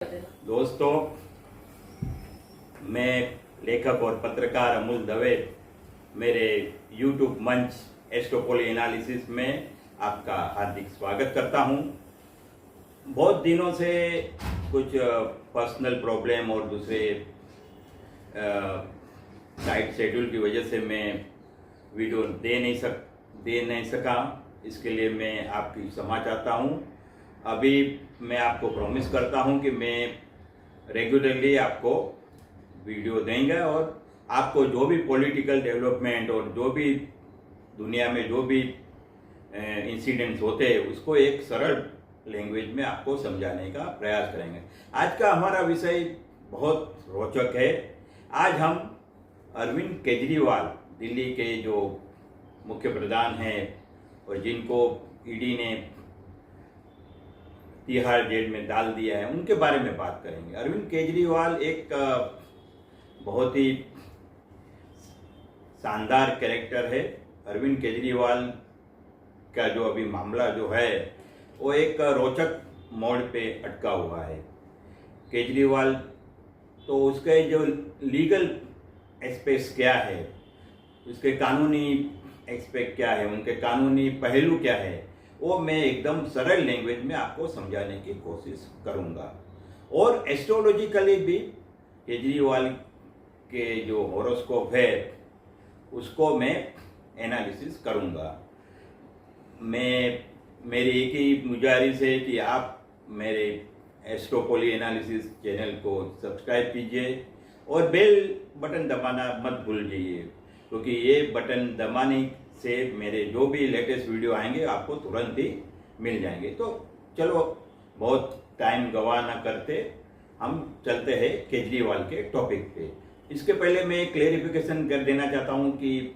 दोस्तों, मैं लेखक और पत्रकार अमूल दवे मेरे YouTube मंच एस्ट्रोपोली एनालिसिस में आपका हार्दिक स्वागत करता हूं। बहुत दिनों से कुछ पर्सनल प्रॉब्लम और दूसरे टाइट शेड्यूल की वजह से मैं वीडियो दे नहीं सका। इसके लिए मैं आपकी क्षमा चाहता हूं। अभी मैं आपको प्रॉमिस करता हूं कि मैं रेगुलरली आपको वीडियो देंगे और आपको जो भी पॉलिटिकल डेवलपमेंट और जो भी दुनिया में जो भी इंसिडेंट्स होते हैं उसको एक सरल लैंग्वेज में आपको समझाने का प्रयास करेंगे। आज का हमारा विषय बहुत रोचक है। आज हम अरविंद केजरीवाल, दिल्ली के जो मुख्य प्रधान हैं और जिनको ईडी ने तिहाड़ जेल में डाल दिया है, उनके बारे में बात करेंगे। अरविंद केजरीवाल एक बहुत ही शानदार कैरेक्टर है। अरविंद केजरीवाल का जो अभी मामला जो है वो एक रोचक मोड़ पे अटका हुआ है। केजरीवाल तो उसके जो लीगल एस्पेक्ट्स क्या है, उसके कानूनी एस्पेक्ट क्या है, उनके कानूनी पहलू क्या है, वो मैं एकदम सरल लैंग्वेज में आपको समझाने की कोशिश करूंगा। और एस्ट्रोलॉजिकली भी केजरीवाल के जो हॉरोस्कोप है उसको मैं एनालिसिस करूंगा। मेरी एक ही गुजारिश है कि आप मेरे एस्ट्रोपोली एनालिसिस चैनल को सब्सक्राइब कीजिए और बेल बटन दबाना मत भूल जाइए, क्योंकि ये बटन दबाने से मेरे जो भी लेटेस्ट वीडियो आएंगे आपको तुरंत ही मिल जाएंगे। तो चलो बहुत टाइम गवा ना करते हम चलते हैं केजरीवाल के टॉपिक पे। इसके पहले मैं क्लेरिफिकेशन कर देना चाहता हूँ कि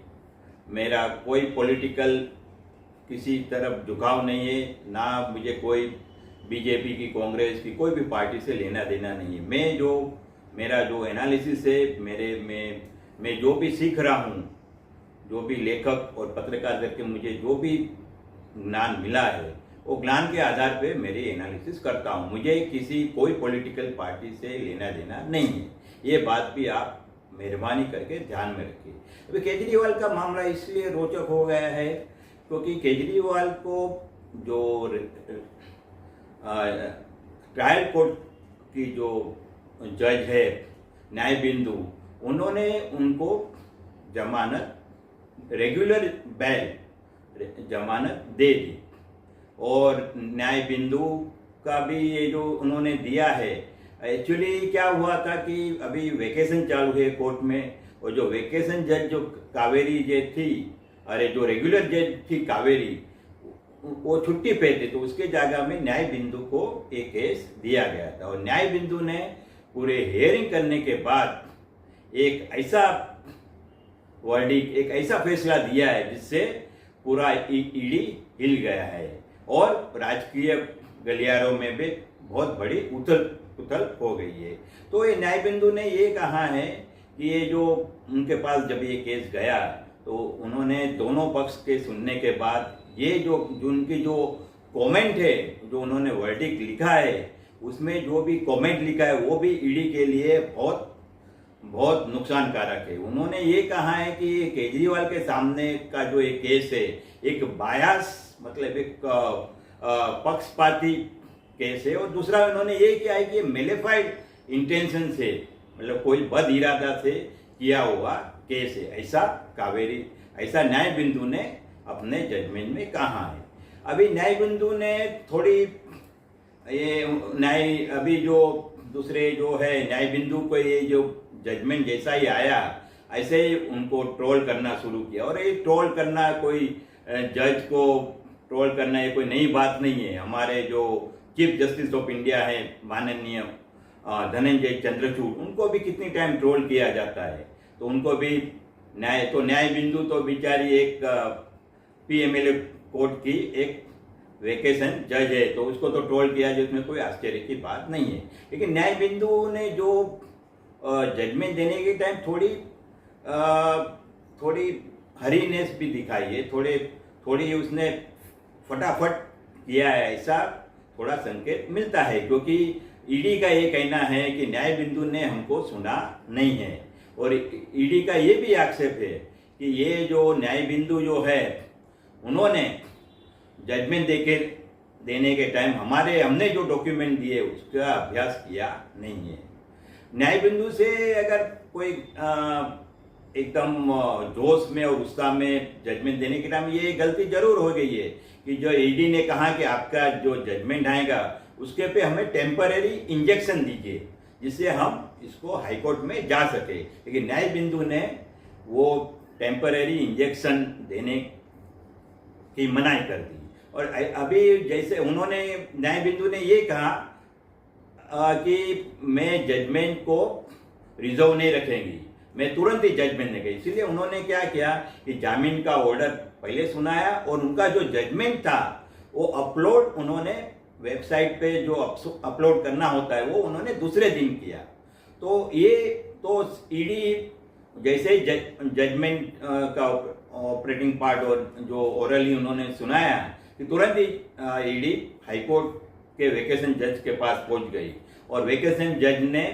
मेरा कोई पॉलिटिकल किसी तरफ झुकाव नहीं है, ना मुझे कोई बीजेपी की, कांग्रेस की, कोई भी पार्टी से लेना देना नहीं है। मेरा जो एनालिसिस है, मैं जो भी सीख रहा हूँ, जो भी लेखक और पत्रकार करके मुझे जो भी ज्ञान मिला है, वो ज्ञान के आधार पे मेरी एनालिसिस करता हूँ। मुझे कोई पॉलिटिकल पार्टी से लेना देना नहीं है। ये बात भी आप मेहरबानी करके ध्यान में रखिए। अभी केजरीवाल का मामला इसलिए रोचक हो गया है क्योंकि केजरीवाल को जो ट्रायल कोर्ट की जो जज है न्याय बिंदु, उन्होंने उनको रेगुलर बेल जमानत दे दी। और न्याय बिंदु का भी ये जो उन्होंने दिया है, एक्चुअली क्या हुआ था कि अभी वेकेशन चालू है कोर्ट में, और जो वेकेशन जज जो कावेरी जज थी, जो रेगुलर जज थी कावेरी, वो छुट्टी पे थे, तो उसके जगह में न्याय बिंदु को एक केस दिया गया था। और न्याय बिंदु ने पूरे हियरिंग करने के बाद एक ऐसा फैसला दिया है जिससे पूरा ईडी हिल गया है और राजकीय गलियारों में भी बहुत बड़ी उथल हो गई है। तो ये न्याय बिंदु ने ये कहा है कि ये जो उनके पास जब ये केस गया तो उन्होंने दोनों पक्ष के सुनने के बाद ये जो उनकी जो कमेंट है, जो उन्होंने वर्डिक्ट लिखा है, उसमें जो भी कमेंट लिखा है वो भी ईडी के लिए बहुत नुकसानकारक है। उन्होंने ये कहा है कि केजरीवाल के सामने का जो एक केस है, एक बायास मतलब एक पक्षपाती केस है। और दूसरा उन्होंने ये किया है कि मेलेफाइड इंटेंशन से, मतलब कोई बद इरादा से किया हुआ केस है, ऐसा न्याय बिंदु ने अपने जजमेंट में कहा है। अभी न्याय बिंदु ने अभी जो दूसरे जो है न्याय बिंदु को ये जो जजमेंट जैसा ही आया ऐसे ही उनको ट्रोल करना शुरू किया। और ये ट्रोल करना, कोई जज को ट्रोल करना ये कोई नई बात नहीं है। हमारे जो चीफ जस्टिस ऑफ इंडिया है माननीय धनंजय चंद्रचूड़, उनको भी कितनी टाइम ट्रोल किया जाता है, तो उनको भी न्याय बिंदु तो बेचारी एक पीएमएलए कोर्ट की एक वेकेशन जज है, तो उसको तो ट्रोल किया जाए, उसमें कोई आश्चर्य की बात नहीं है। लेकिन न्याय बिंदु ने जो जजमेंट देने के टाइम थोड़ी हरीनेस भी दिखाई है, थोड़ी उसने फटाफट किया है, ऐसा थोड़ा संकेत मिलता है। क्योंकि ईडी का ये कहना है कि न्याय बिंदु ने हमको सुना नहीं है, और ईडी का ये भी आक्षेप है कि ये जो न्याय बिंदु जो है उन्होंने जजमेंट देने के टाइम हमने जो डॉक्यूमेंट दिए उसका अभ्यास किया नहीं है। न्याय बिंदु से अगर कोई एकदम जोश में और उत्साह में जजमेंट देने के टाइम ये गलती जरूर हो गई है कि जो ईडी ने कहा कि आपका जो जजमेंट आएगा उसके पे हमें टेम्परेरी इंजेक्शन दीजिए जिससे हम इसको हाई कोर्ट में जा सके, लेकिन न्याय बिंदु ने वो टेम्परेरी इंजेक्शन देने की मनाही कर दी। और अभी जैसे उन्होंने न्याय बिंदु ने ये कहा कि मैं जजमेंट को रिजर्व नहीं रखेंगी, मैं तुरंत ही जजमेंट ने गई। इसलिए उन्होंने क्या किया कि जामीन का ऑर्डर पहले सुनाया और उनका जो जजमेंट था वो अपलोड उन्होंने वेबसाइट पे जो अपलोड करना होता है वो उन्होंने दूसरे दिन किया। तो ये तो ईडी जैसे जजमेंट का ऑपरेटिंग पार्ट और जो ओरली उन्होंने सुनाया कि तुरंत ही ईडी हाईकोर्ट के वेकेशन जज के पास पहुंच गई, और वेकेशन जज ने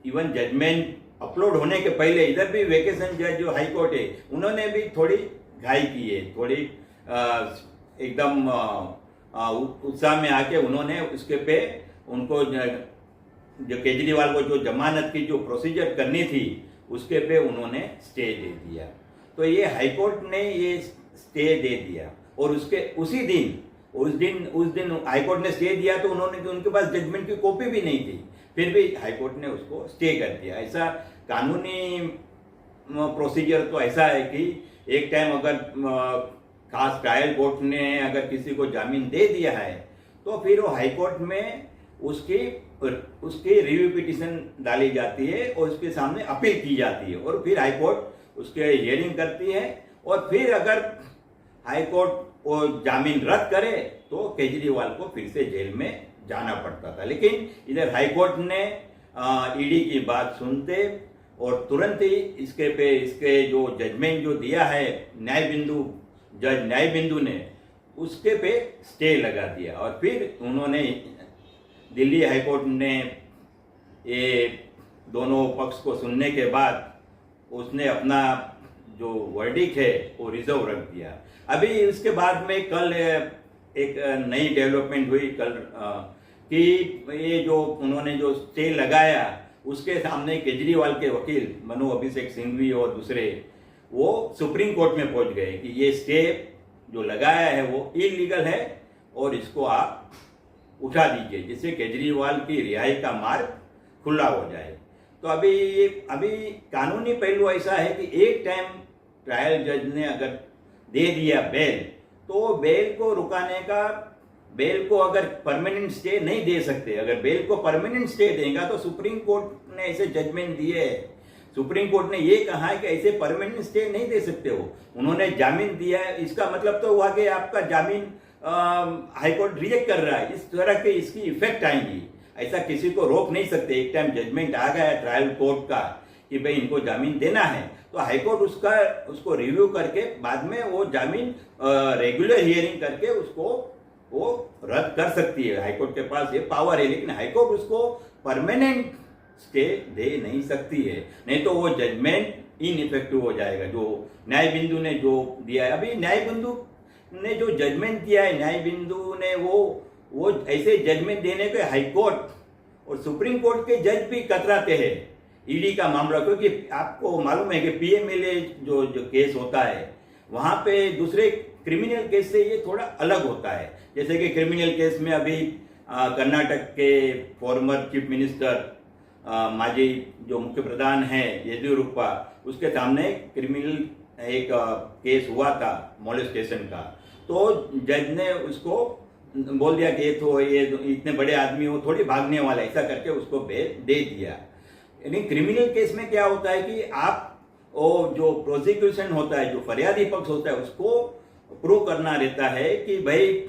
इवन जजमेंट अपलोड होने के पहले इधर भी वेकेशन जज जो हाई कोर्ट है उन्होंने भी थोड़ी घाई की है, थोड़ी एकदम उत्साह में आके उन्होंने उसके पे उनको जो केजरीवाल को जो जमानत की जो प्रोसीजर करनी थी उसके पे उन्होंने स्टे दे दिया। तो ये हाई कोर्ट ने ये स्टे दे दिया, और उसके उस दिन हाई कोर्ट ने स्टे दिया तो उनके पास जजमेंट की कॉपी भी नहीं थी, फिर भी हाई कोर्ट ने उसको स्टे कर दिया। ऐसा कानूनी प्रोसीजर तो ऐसा है कि एक टाइम अगर खास ट्रायल कोर्ट ने अगर किसी को जामीन दे दिया है तो फिर वो हाई कोर्ट में उसकी रिव्यू पिटीशन डाली जाती है और उसके सामने अपील की जाती है, और फिर हाई कोर्ट उसके हियरिंग करती है, और फिर अगर हाई कोर्ट वो जामीन रद्द करे तो केजरीवाल को फिर से जेल में जाना पड़ता था। लेकिन इधर हाई कोर्ट ने ईडी की बात सुनते और तुरंत ही इसके जो जजमेंट जो दिया है न्याय बिंदु ने उसके पे स्टे लगा दिया, और फिर उन्होंने दिल्ली हाई कोर्ट ने ये दोनों पक्ष को सुनने के बाद उसने अपना जो वर्डिक्ट है वो रिजर्व रख दिया। अभी इसके बाद में कल एक नई डेवलपमेंट हुई कल कि ये जो उन्होंने जो स्टे लगाया उसके सामने केजरीवाल के वकील मनु अभिषेक सिंघवी और दूसरे वो सुप्रीम कोर्ट में पहुंच गए कि ये स्टे जो लगाया है वो इलीगल है और इसको आप उठा दीजिए जिससे केजरीवाल की रिहाई का मार्ग खुला हो जाए। तो अभी कानूनी पहलू ऐसा है कि एक टाइम ट्रायल जज ने अगर दे दिया बेल तो बेल को रुकाने का बेल को अगर परमानेंट स्टे नहीं दे सकते। अगर बेल को परमानेंट स्टे देगा तो सुप्रीम कोर्ट ने ऐसे जजमेंट दिए है, सुप्रीम कोर्ट ने ये कहा है कि ऐसे परमानेंट स्टे नहीं दे सकते हो। उन्होंने जामीन दिया है, इसका मतलब तो हुआ कि आपका जामीन हाई कोर्ट रिजेक्ट कर रहा है, इस तरह के इसकी इफेक्ट आएंगी। ऐसा किसी को रोक नहीं सकते। एक टाइम जजमेंट आ गया ट्रायल कोर्ट का कि भाई इनको जामीन देना है तो हाई कोर्ट उसको रिव्यू करके बाद में वो जामीन रेगुलर हियरिंग करके उसको वो रद्द कर सकती है। हाई कोर्ट के पास ये पावर है, लेकिन हाई कोर्ट उसको परमानेंट स्टे दे नहीं सकती है, नहीं तो वो जजमेंट इनइफेक्टिव हो जाएगा जो न्याय बिंदु ने जो दिया है। अभी न्याय बिंदु ने जो जजमेंट दिया है, न्याय बिंदु ने वो ऐसे जजमेंट देने के हाई कोर्ट और सुप्रीम कोर्ट के जज भी कतराते हैं ईडी का मामला, क्योंकि आपको मालूम है कि पीएमएलए जो केस होता है वहां पे दूसरे क्रिमिनल केस से ये थोड़ा अलग होता है। जैसे कि क्रिमिनल केस में अभी कर्नाटक के फॉर्मर चीफ मिनिस्टर माजी जो मुख्य प्रधान है येदियुरप्पा, उसके सामने क्रिमिनल एक केस हुआ था मोलेस्टेशन का, तो जज ने उसको बोल दिया कि ये इतने बड़े आदमी हो थोड़ी भागने वाला, ऐसा करके उसको बेल दे दिया। यानी क्रिमिनल केस में क्या होता है कि आप वो जो प्रोसिक्यूशन होता है, जो फरियादी पक्ष होता है, उसको प्रूव करना रहता है कि भाई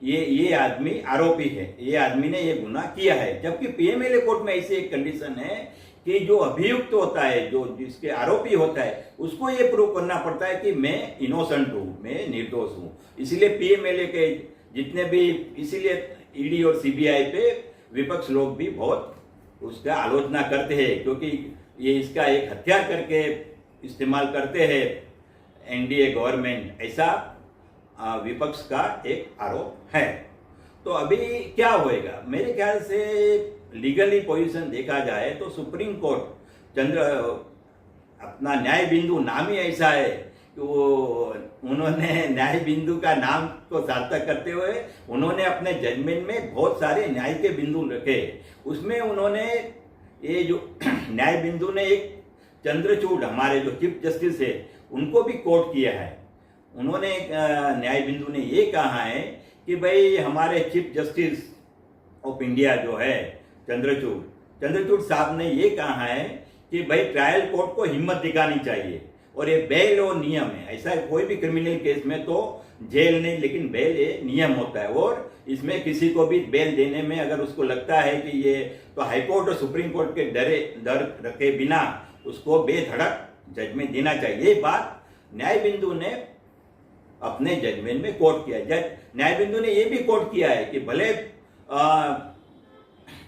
ये आदमी आरोपी है, ये आदमी ने ये गुनाह किया है। जबकि पीएमएलए कोर्ट में ऐसी एक कंडीशन है कि जो अभियुक्त होता है, जो जिसके आरोपी होता है, उसको ये प्रूव करना पड़ता है कि मैं इनोसेंट हूं, मैं निर्दोष हूं। इसीलिए पीएमएलए के जितने भी, इसीलिए ईडी और सीबीआई पे विपक्ष लोग भी बहुत उसका आलोचना करते हैं, क्योंकि ये इसका एक हथियार करके इस्तेमाल करते हैं एनडीए गवर्नमेंट, ऐसा विपक्ष का एक आरोप है। तो अभी क्या होएगा, मेरे ख्याल से लीगली पोजीशन देखा जाए तो सुप्रीम कोर्ट अपना न्याय बिंदु नाम ही ऐसा है कि वो उन्होंने न्याय बिंदु का नाम को सार्थक करते हुए उन्होंने अपने जजमेंट में बहुत सारे न्याय के बिंदु रखे। उसमें उन्होंने ये जो न्याय बिंदु ने एक चंद्रचूड़, हमारे जो चीफ जस्टिस है, उनको भी कोट किया है। उन्होंने न्याय बिंदु ने ये कहा है कि भाई हमारे चीफ जस्टिस ऑफ इंडिया जो है चंद्रचूड़ साहब ने ये कहा है कि भाई ट्रायल कोर्ट को हिम्मत दिखानी चाहिए, और ये बेल और नियम है। ऐसा कोई भी क्रिमिनल केस में तो जेल नहीं, लेकिन बेल ये नियम होता है, और इसमें किसी को भी बेल देने में अगर उसको लगता है कि ये तो हाईकोर्ट और सुप्रीम कोर्ट के डर रखे बिना उसको बेधड़क जजमेंट देना चाहिए। ये बात न्याय बिंदु ने अपने जजमेंट में कोट किया। न्याय बिंदु ने ये भी कोट किया है कि भले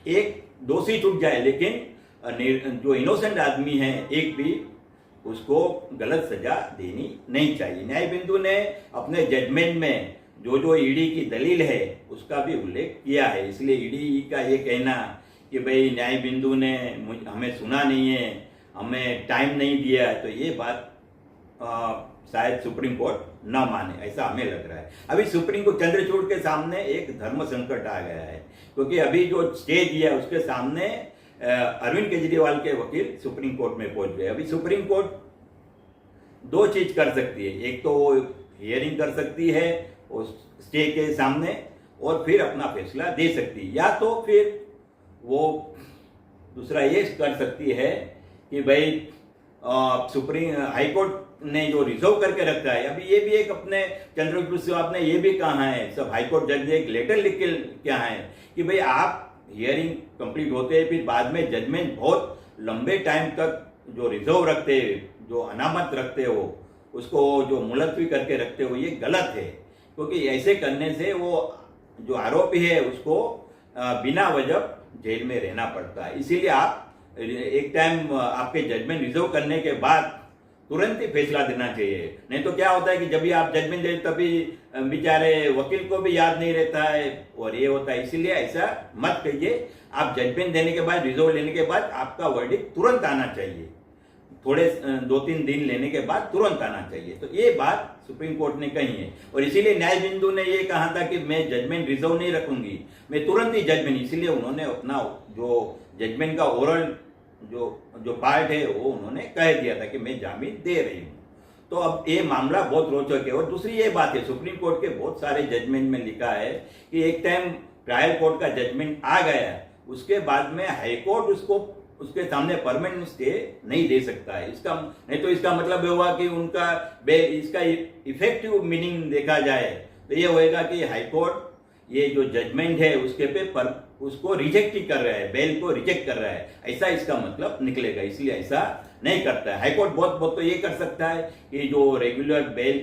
एक दोषी छूट जाए, लेकिन जो इनोसेंट आदमी है एक भी, उसको गलत सजा देनी नहीं चाहिए। न्याय बिंदु ने अपने जजमेंट में जो ईडी की दलील है उसका भी उल्लेख किया है। इसलिए ईडी का ये कहना कि भाई न्याय बिंदु ने हमें सुना नहीं है, हमें टाइम नहीं दिया, तो ये बात शायद सुप्रीम कोर्ट न माने, ऐसा हमें लग रहा है। अभी सुप्रीम कोर्ट चंद्रचूड़ के सामने एक धर्म संकट आ गया है, क्योंकि अभी जो स्टे दिया उसके सामने अरविंद केजरीवाल के वकील सुप्रीम कोर्ट में पहुंच गए। अभी सुप्रीम कोर्ट दो चीज कर सकती है, एक तो वो हियरिंग कर सकती है उस स्टे के सामने, और फिर अपना फैसला दे सकती है, या तो फिर वो दूसरा ये कर सकती है कि भाई सुप्रीम हाईकोर्ट ने जो रिजर्व करके रखा है, अभी ये भी एक अपने चंद्रचूड़ साहब ने ये भी कहा है, सब हाईकोर्ट जज ने एक लेटर लिख के क्या है कि भाई आप हियरिंग कंप्लीट होते हैं, फिर बाद में जजमेंट बहुत लंबे टाइम तक जो रिजर्व रखते हो, जो अनामत रखते हो, उसको जो मुलतवी करके रखते हो, ये गलत है। क्योंकि ऐसे करने से वो जो आरोपी है उसको बिना वजह जेल में रहना पड़ता है। इसीलिए आप एक टाइम आपके जजमेंट रिजर्व करने के बाद तुरंत ही फैसला देना चाहिए। नहीं तो क्या होता है कि जब भी आप जजमेंट दे तभी बेचारे वकील को भी याद नहीं रहता है, और ये होता है। इसीलिए ऐसा मत करिए, आप जजमेंट देने के बाद, रिजर्व लेने के बाद आपका वर्डिक्ट तुरंत आना चाहिए, थोड़े 2-3 दिन लेने के बाद तुरंत आना चाहिए। तो ये बात सुप्रीम कोर्ट ने कही है, और इसीलिए न्याय बिंदु ने ये कहा था कि मैं जजमेंट रिजर्व नहीं रखूंगी, मैं तुरंत ही जजमेंट, इसीलिए उन्होंने अपना जो जजमेंट का ओरल जो पार्ट है वो उन्होंने कह दिया था कि मैं जामीन दे रही हूँ। तो अब ये मामला बहुत रोचक है। और दूसरी ये बात है, सुप्रीम कोर्ट के बहुत सारे जजमेंट में लिखा है कि एक टाइम ट्रायल कोर्ट का जजमेंट आ गया, उसके बाद में हाईकोर्ट उसके सामने परमानेंट स्टे नहीं दे सकता है। इसका नहीं तो इसका मतलब हुआ कि उनका इसका इफेक्टिव मीनिंग देखा जाए तो ये होएगा कि हाईकोर्ट ये जो जजमेंट है उसके पे उसको रिजेक्ट ही कर रहा है, बेल को रिजेक्ट कर रहा है, ऐसा इसका मतलब निकलेगा। इसलिए ऐसा नहीं करता है हाईकोर्ट। बहुत तो ये कर सकता है कि जो रेगुलर बेल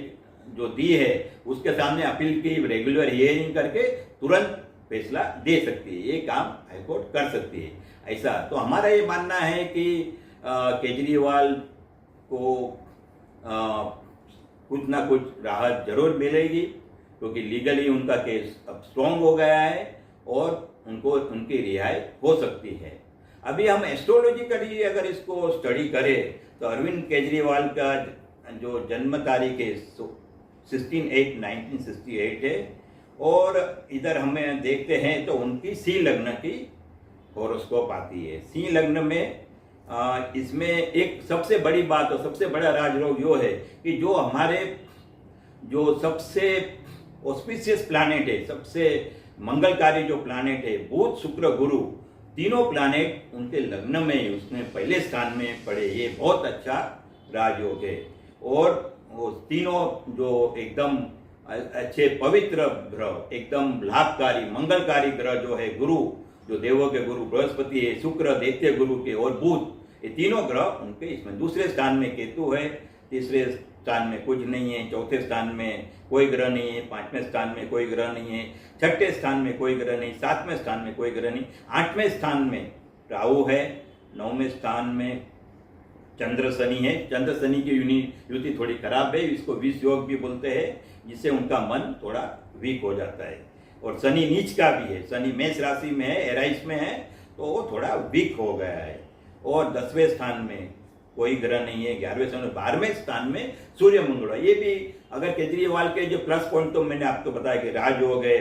जो दी है उसके सामने अपील की रेगुलर हियरिंग करके तुरंत फैसला दे सकती है, ये काम हाईकोर्ट कर सकती है। ऐसा तो हमारा ये मानना है कि केजरीवाल को कुछ ना कुछ राहत जरूर मिलेगी, क्योंकि लीगली उनका केस अब स्ट्रॉन्ग हो गया है और उनकी रिहाई हो सकती है। अभी हम एस्ट्रोलॉजिकली अगर इसको स्टडी करें तो अरविंद केजरीवाल का जो जन्म तारीख है 16/8/1968 है, और इधर हमें देखते हैं तो उनकी सी लग्न की हॉरोस्कोप आती है। सी लग्न में इसमें एक सबसे बड़ी बात और सबसे बड़ा राजयोग यो है कि जो हमारे जो सबसे ऑस्पिशियस प्लैनेट है, सबसे मंगलकारी जो प्लैनेट है, बुध शुक्र गुरु, तीनों प्लैनेट उनके लग्न में उसमें पहले स्थान में पड़े, ये बहुत अच्छा राजयोग है। और वो तीनों जो एकदम अच्छे पवित्र ग्रह, एकदम लाभकारी मंगलकारी ग्रह जो है, गुरु जो देवों के गुरु बृहस्पति है, शुक्र दैत्य गुरु के, और बुध, ये तीनों ग्रह उनके इसमें दूसरे स्थान में केतु है, तीसरे स्थान में कुछ नहीं है, चौथे स्थान में कोई ग्रह नहीं है, पांचवें स्थान में कोई ग्रह नहीं है, छठे स्थान में कोई ग्रह नहीं, सातवें स्थान में कोई ग्रह नहीं, आठवें स्थान में राहु है, नौवें स्थान में चंद्र शनि है। चंद्र शनि की युति थोड़ी खराब है, इसको विष योग भी बोलते हैं, जिससे उनका मन थोड़ा वीक हो जाता है। और शनि नीच का भी है, शनि मेष राशि में है, एराइस में है, तो वो थोड़ा वीक हो गया है। और 10वें स्थान में कोई ग्रह नहीं है, 11वें स्थान में, 12वें स्थान में सूर्य मंगल। ये भी अगर केजरीवाल के जो प्लस पॉइंट तो मैंने आपको बताया कि राजयोग है,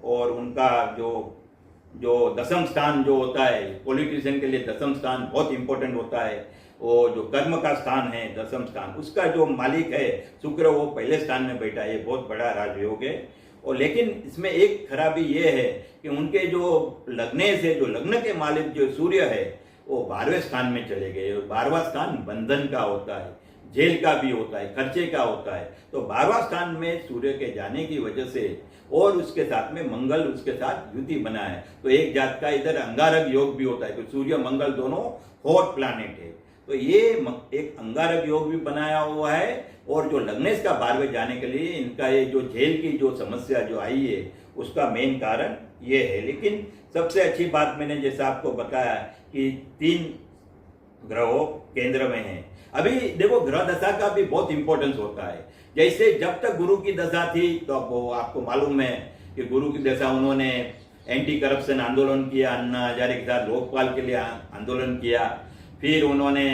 और उनका जो दसम स्थान जो होता है पॉलिटिशियन के लिए, दसम स्थान बहुत इंपॉर्टेंट होता है। वो जो कर्म का स्थान है दसम स्थान, उसका जो मालिक है शुक्र, वो पहले स्थान में बैठा है, बहुत बड़ा राजयोग है। और लेकिन इसमें एक खराबी ये है कि उनके जो लग्न से, जो लग्न के मालिक जो सूर्य है, वो 12वें स्थान में चले गए। और 12वां स्थान बंधन का होता है, जेल का भी होता है, खर्चे का होता है। तो 12वां स्थान में सूर्य के जाने की वजह से, और उसके साथ में मंगल उसके साथ युति बना है, तो एक जात का इधर अंगारक योग भी होता है। तो सूर्य मंगल दोनों हॉट प्लैनेट है, तो ये एक अंगारक योग भी बनाया हुआ है। और जो लग्नेश का 12वें जाने के लिए इनका ये जो जेल की जो समस्या जो आई है, उसका मेन कारण ये है। लेकिन सबसे अच्छी बात मैंने जैसा आपको बताया कि 3 ग्रहों केंद्र में हैं। अभी देखो, ग्रह दशा का भी बहुत इंपॉर्टेंस होता है। जैसे जब तक गुरु की दशा थी, तो वो आपको मालूम है कि गुरु की दशा उन्होंने एंटी करप्शन आंदोलन किया, अन्ना हजारे के साथ लोकपाल के लिए आंदोलन किया, फिर उन्होंने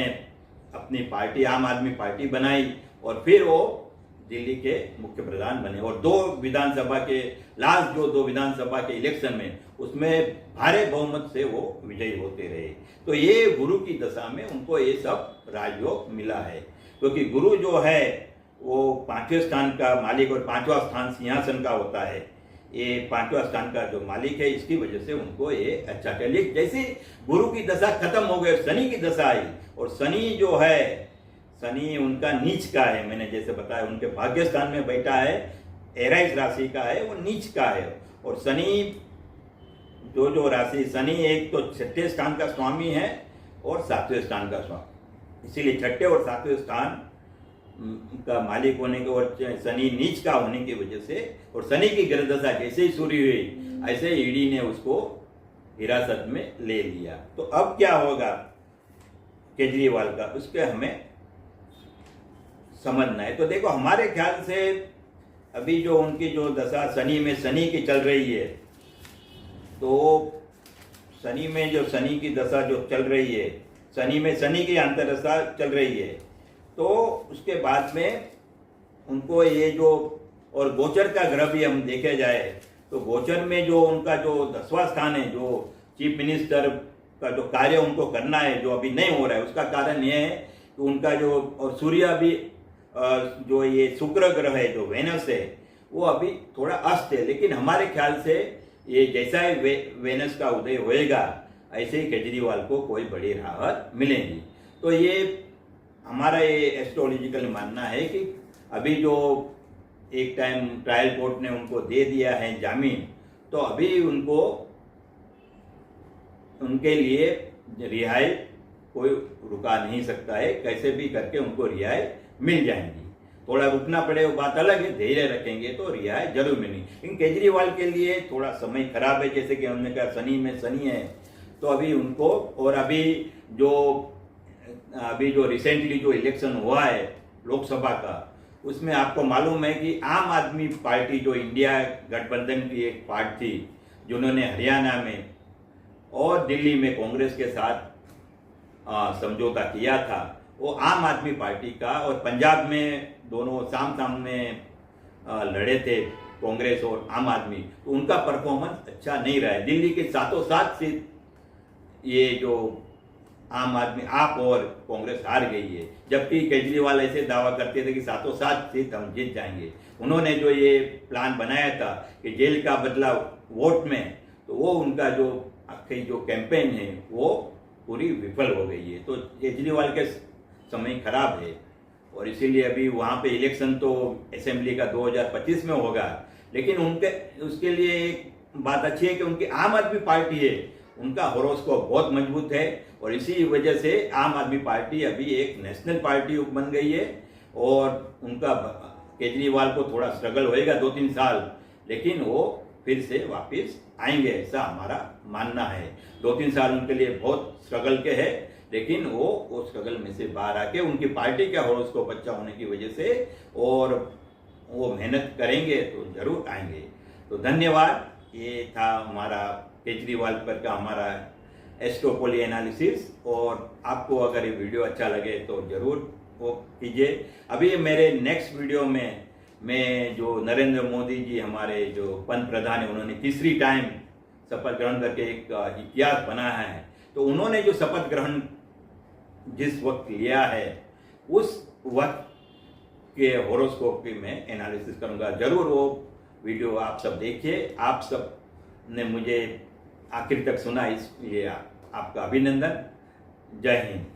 अपनी पार्टी आम आदमी पार्टी बनाई, और फिर वो दिल्ली के मुख्य प्रधान बने। और 2 विधानसभा के लास्ट जो 2 विधानसभा के इलेक्शन में, उसमें भारी बहुमत से वो विजयी होते रहे। तो ये गुरु की दशा में उनको ये सब राजयोग मिला है, क्योंकि गुरु जो है वो 5वें स्थान का मालिक, और 5वां स्थान सिंहासन का होता है। ये 5वां स्थान का जो मालिक है, इसकी वजह से उनको ये अच्छा है। लेकिन जैसे गुरु की दशा खत्म हो गई, शनि की दशा आई, और शनि जो है, शनि उनका नीच का है, मैंने जैसे बताया, उनके भाग्य स्थान में बैठा है, एराइस राशि का है, वो नीच का है। और शनि जो राशि, शनि एक तो 6ठे स्थान का स्वामी है और 7वें स्थान का स्वामी, इसीलिए 6ठे और 7वें स्थान का मालिक होने के, और शनि नीच का होने की वजह से, और शनि की ग्रह दशा जैसे ही शुरू हुई, ऐसे ईडी ने उसको हिरासत में ले लिया। तो अब क्या होगा केजरीवाल का, उसके हमें समझना है। तो देखो, हमारे ख्याल से अभी जो उनकी जो दशा शनि में शनि की चल रही है, तो शनि में जो शनि की दशा जो चल रही है, शनि में शनि की अंतर्दशा चल रही है, तो उसके बाद में उनको ये जो, और गोचर का ग्रह भी हम देखे जाए, तो गोचर में जो उनका जो 10वां स्थान है, जो चीफ मिनिस्टर का जो कार्य उनको करना है, जो अभी नहीं हो रहा है, उसका कारण ये है कि उनका जो, और सूर्य भी जो ये शुक्र ग्रह है, जो वेनस है, वो अभी थोड़ा अस्त है। लेकिन हमारे ख्याल से ये जैसा ही वेनस का उदय होएगा, ऐसे ही केजरीवाल को कोई बड़ी राहत मिलेगी। तो ये हमारा ये एस्ट्रोलॉजिकल मानना है कि अभी जो एक टाइम ट्रायल कोर्ट ने उनको दे दिया है जामीन, तो अभी उनको, उनके लिए रिहाई कोई रुका नहीं सकता है, कैसे भी करके उनको रिहाई मिल जाएंगी। थोड़ा रुकना पड़े वो बात अलग है, धैर्य रखेंगे तो रिहाई जरूर मिलेगी। लेकिन केजरीवाल के लिए थोड़ा समय खराब है, जैसे कि हमने कहा शनि में शनि है, तो अभी उनको, और अभी जो रिसेंटली जो इलेक्शन हुआ है लोकसभा का, उसमें आपको मालूम है कि आम आदमी पार्टी जो इंडिया गठबंधन की एक पार्टी थी, जिन्होंने हरियाणा में और दिल्ली में कांग्रेस के साथ समझौता किया था, वो आम आदमी पार्टी का, और पंजाब में दोनों सामने लड़े थे कांग्रेस और आम आदमी, तो उनका परफॉर्मेंस अच्छा नहीं रहा है। दिल्ली के 7 सीट ये जो आम आदमी, आप और कांग्रेस हार गई है, जबकि केजरीवाल ऐसे दावा करते थे कि 7 सीट हम जीत जाएंगे। उन्होंने जो ये प्लान बनाया था कि जेल का बदला वोट में, तो वो उनका जो आखिरी जो कैंपेन है वो पूरी विफल हो गई है। तो केजरीवाल के समय खराब है, और इसीलिए अभी वहाँ पे इलेक्शन तो असेंबली का 2025 में होगा। लेकिन उसके लिए एक बात अच्छी है कि उनकी आम आदमी पार्टी है, उनका हॉरोस्कोप बहुत मजबूत है, और इसी वजह से आम आदमी पार्टी अभी एक नेशनल पार्टी बन गई है। और उनका केजरीवाल को थोड़ा स्ट्रगल होएगा 2-3 साल, लेकिन वो फिर से वापस आएंगे, ऐसा हमारा मानना है। 2-3 साल उनके लिए बहुत स्ट्रगल के है, लेकिन वो स्ट्रगल में से बाहर आके उनकी पार्टी का हॉरोस्कोप अच्छा होने की वजह से और वो मेहनत करेंगे तो जरूर आएंगे। तो धन्यवाद। ये था हमारा केजरीवाल पर का हमारा एस्ट्रोपोली एनालिसिस, और आपको अगर ये वीडियो अच्छा लगे तो जरूर वो कीजिए। अभी मेरे नेक्स्ट वीडियो में मैं जो नरेंद्र मोदी जी हमारे जो पंत प्रधान है, उन्होंने तीसरी टाइम शपथ ग्रहण करके एक इतिहास बनाया है, तो उन्होंने जो शपथ ग्रहण जिस वक्त लिया है उस वक्त के हॉरोस्कोप की मैं एनालिसिस करूंगा। जरूर वो वीडियो आप सब देखिए। आप सब ने मुझे आखिर तक सुना, इसलिए आपका अभिनंदन। जय हिंद।